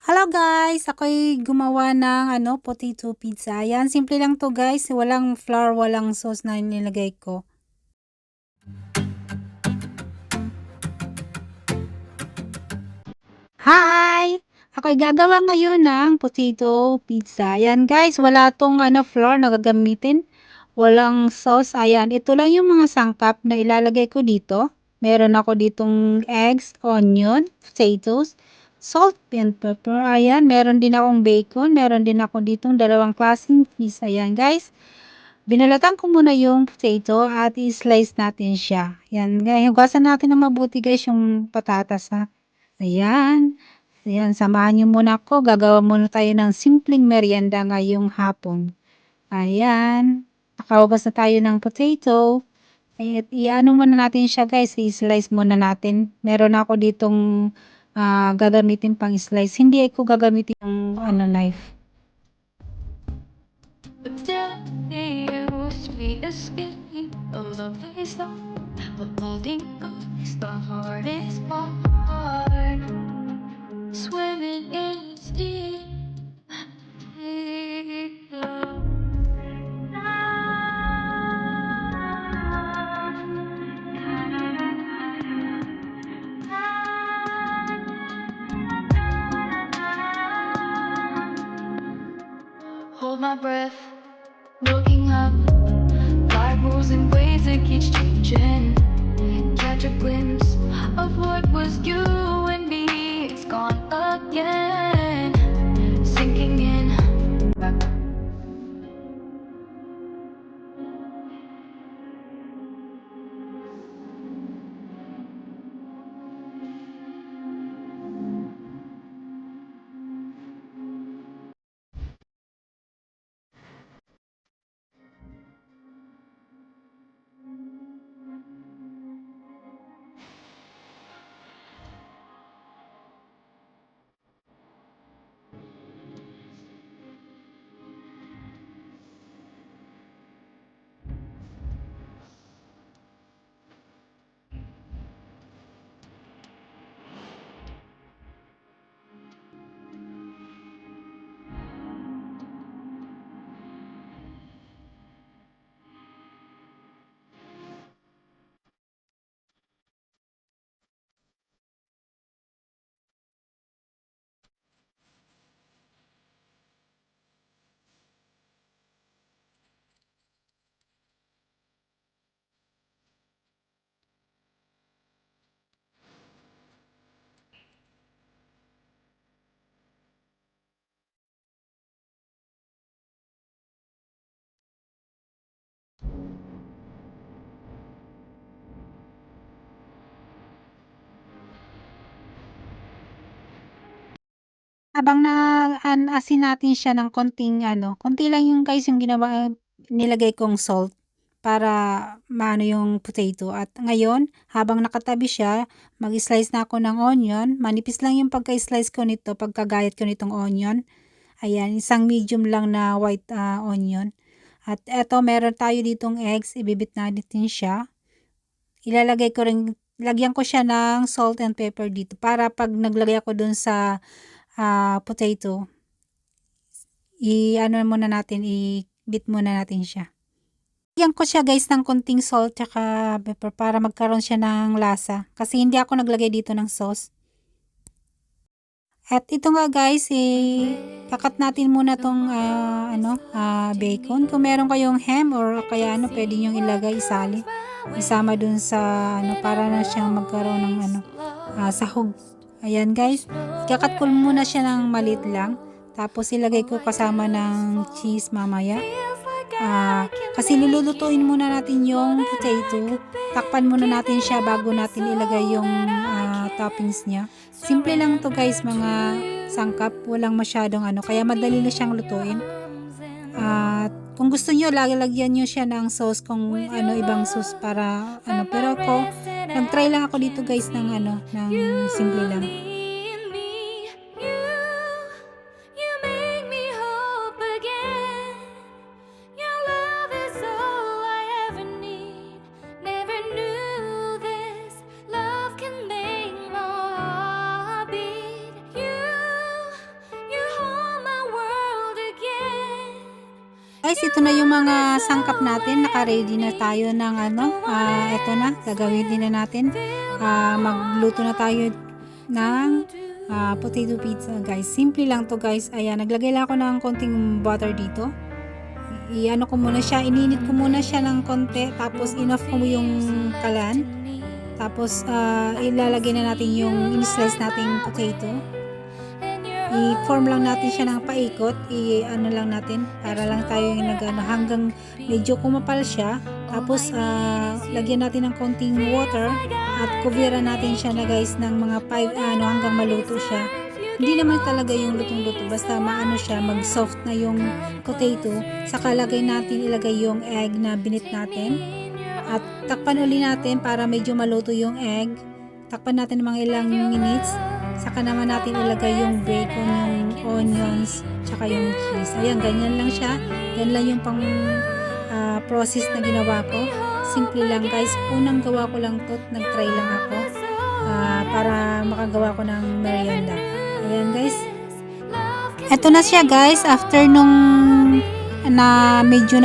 Hello guys! Ako'y gumawa ng potato pizza. Ayan, simple lang to guys. Walang flour, walang sauce na nilagay ko. Hi! Ako'y gagawa ngayon ng potato pizza. Ayan guys, wala tong flour na gagamitin. Walang sauce. Ayan, ito lang yung mga sangkap na ilalagay ko dito. Meron ako ditong eggs, onion, potatoes, salt and pepper. Ayan, meron din akong bacon. Meron din ako ditong dalawang klaseng cheese. Ayan guys, binalatan ko muna yung potato at i-slice natin siya. Ayan guys, hugasan natin ng mabuti guys yung patatas ha. Ayan. Ayan, samahan niyo muna ako. Gagawa muna tayo ng simpleng merienda ngayong hapon. Ayan. Nakahugas na tayo ng potato. At i-ano muna natin siya guys. I-slice muna natin. Meron ako ditong gagamitin pang slice. Hindi ko gagamitin yung knife. Swimming in its deep love. Hold my breath, looking up. Life moves in ways that keeps changing. Catch a glimpse of what was you and me. It's gone again, sinking in. Habang asin natin siya ng konting konti lang yung guys yung nilagay kong salt para maano yung potato. At ngayon, habang nakatabi siya, mag-slice na ako ng onion. Manipis lang yung pagka-slice ko nito, pagkagayat ko nitong onion. Ayan, isang medium lang na white onion. At eto, meron tayo ditong eggs, ibibit natin siya. Lagyan ko siya ng salt and pepper dito para pag naglagay ako dun sa potato, i-bit muna natin siya. Lagyan ko siya guys ng konting salt tsaka pepper para magkaroon siya ng lasa. Kasi hindi ako naglagay dito ng sauce. At ito nga guys, kakat natin muna tong bacon. Kung meron kayong ham or kaya pwede nyo ilagay, isama dun sa para na siyang magkaroon ng sahog. Ayan guys, kakat ko muna siya ng maliit lang. Tapos ilagay ko kasama ng cheese mamaya. Kasi lulutuin muna natin yung potato. Takpan muna natin siya bago natin ilagay yung toppings niya. Simple lang to guys, mga sangkap. Walang masyadong kaya madali na siyang lutuin. At kung gusto nyo, lagyan nyo siya ng sauce kung ibang sauce para pero ako, nag-try lang ako dito guys ng ng simple lang. guys, ito na yung mga sangkap natin. Naka-ready na tayo ng ito na, gagawin din na natin. Magluto na tayo ng potato pizza guys. Simple lang to guys. Ayan, naglagay lang ako ng konting butter dito. I-ano ko muna siya, ininit ko muna siya ng konti. Tapos inoff ko yung kalan. Tapos ilalagay na natin yung in-slice nating potato. I-form lang natin siya ng paikot. I-ano lang natin para lang tayo yung hanggang medyo kumapal siya. Tapos lagyan natin ng konting water at kubiran natin siya na guys ng mga 5 hanggang maluto siya. Hindi naman talaga yung lutong-luto, basta maano siya, mag-soft na yung potato. Saka ilagay yung egg na binit natin. At takpan uli natin para medyo maluto yung egg. Takpan natin ng mga ilang minutes. Saka naman natin ilagay yung bacon, yung onions, tsaka yung cheese. Ayan, ganyan lang siya. Yan lang yung pang process na ginawa ko. Simple lang guys. Unang gawa ko lang to, nag-try lang ako para makagawa ko ng merienda. Ayan guys. Ito na siya guys. After nung na medyo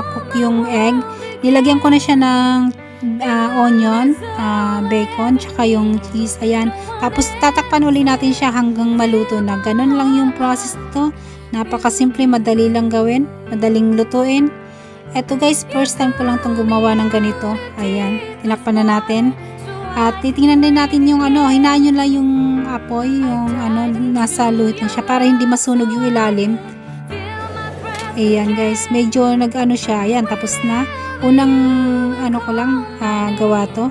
cook yung egg, nilagyan ko na siya ng onion, bacon, tsaka yung cheese. Ayan. Tapos tatakpan uli natin siya hanggang maluto na. Ganun lang yung process to. Napakasimple, madali lang gawin, madaling lutuin. Eto guys, first time ko lang itong gumawa ng ganito. Ayan, tinakpan na natin. At titingnan din natin yung hinaan nyo lang yung apoy, yung nasa luhit na siya para hindi masunog yung ilalim. Ayan guys, medyo siya. Ayan, tapos na. Unang ko lang gawa to.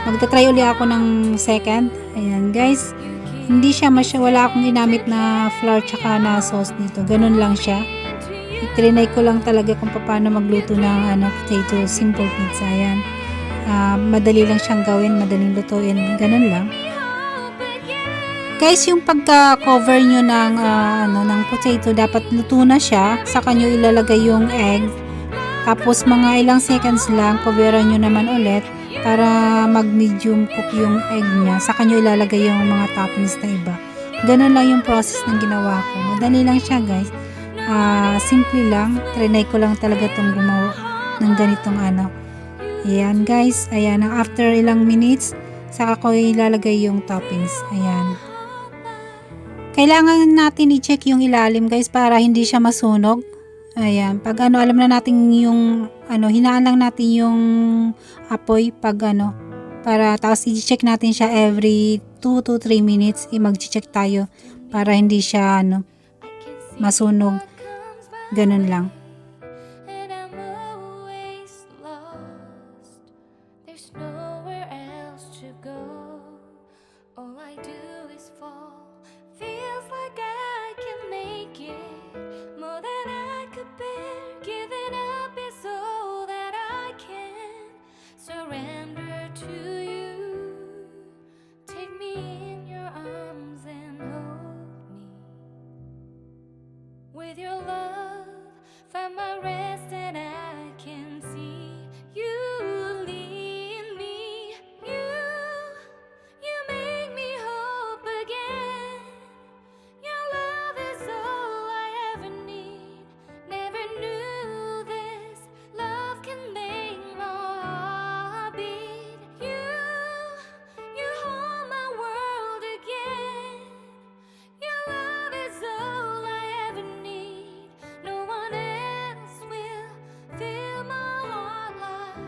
Magta-try uli ako ng second. Ayan guys, hindi siya wala akong ginamit na flour tsaka na sauce dito. Ganun lang siya. I-trinay ko lang talaga kung paano magluto ng potato simple pizza. Ayan. Madali lang siyang gawin, madaling lutuin. Ganun lang. Guys, yung pagka-cover nyo ng potato, dapat luto na siya. Saka nyo ilalagay yung egg. Tapos mga ilang seconds lang, coveran nyo naman ulit para mag-medium cook yung egg niya. Saka nyo ilalagay yung mga toppings na iba. Ganun lang yung process ng ginawa ko. Madali lang siya guys. Simple lang. Trinay ko lang talaga itong gumawa ng ganitong Ayan guys. Ayan. After ilang minutes, saka ko ilalagay yung toppings. Ayan. Kailangan natin i-check yung ilalim guys para hindi siya masunog. Ayan. Pag alam na natin yung hinaan lang natin yung apoy pag para tapos i-check natin siya every 2 to 3 minutes. Mag-check tayo para hindi siya masunog. Ganun lang. Surrender to you. Take me in your arms and hold me. With your love, find my rest and I can see you lead me. You make me hope again. Your love is all I ever need. Never knew this love can make my heart beat. You hold my world again. Your love is all I ever need. No one else will fill my heart like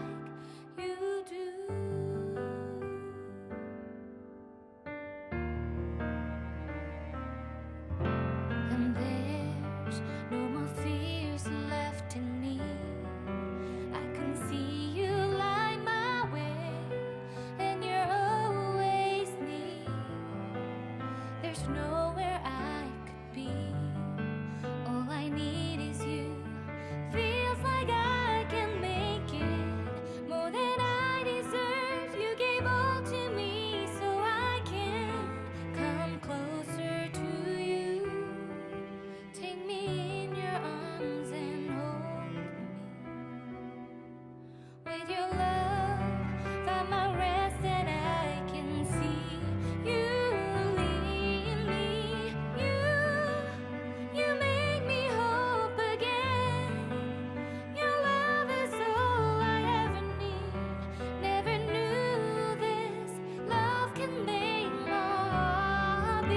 you do. And there's no more fears left in me. I can see you light my way, and you're always near. There's nowhere I could be. All I need is you. Feels like I can make it more than I deserve. You gave all to me so I can come closer to you. Take me in your arms and hold me. With your love, find my rest and I can see you lead me. You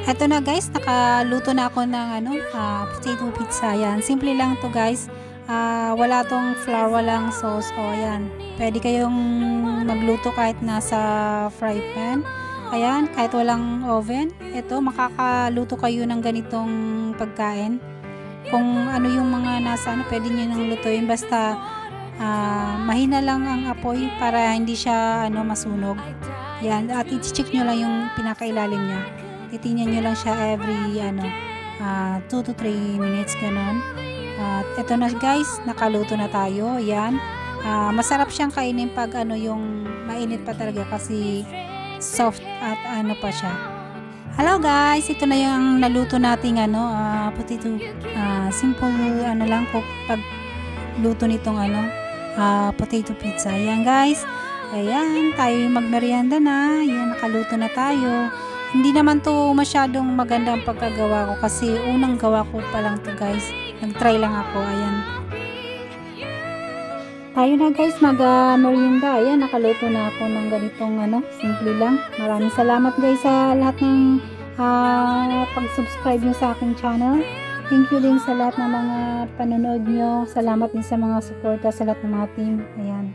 Eto na guys, nakaluto na ako ng potato pizza. Yan, simple lang to guys. Wala tong flour, walang sauce. O yan, pwede kayong magluto kahit nasa fry pan. Ayan, kahit walang oven. Ito, makakaluto kayo ng ganitong pagkain. Kung ano yung mga nasa pwede nyo nang lutuin. Basta mahina lang ang apoy para hindi siya masunog. Yan, at i-check nyo lang yung pinakailalim niya. Titingnan nyo lang siya every 2 to 3 minutes ganon. At eto na guys, nakaluto na tayo. Yan. Masarap siyang kainin pag yung mainit pa talaga kasi soft at pa siya. Hello guys, ito na yung naluto nating potato. Simple lang po pag luto nitong potato pizza. Yan guys. Ayan, tayo magmerienda na. Yan, nakaluto na tayo. Hindi naman to masyadong maganda ang pagkagawa ko kasi unang gawa ko pa lang to guys. Nag-try lang ako. Ayan. Tayo na guys mag-merienda. Ayan, nakaluto na ako ng ganitong simple lang. Maraming salamat guys sa lahat ng pag-subscribe nyo sa aking channel. Thank you din sa lahat ng mga panonood nyo. Salamat din sa mga suporta sa lahat ng mga team. Ayan.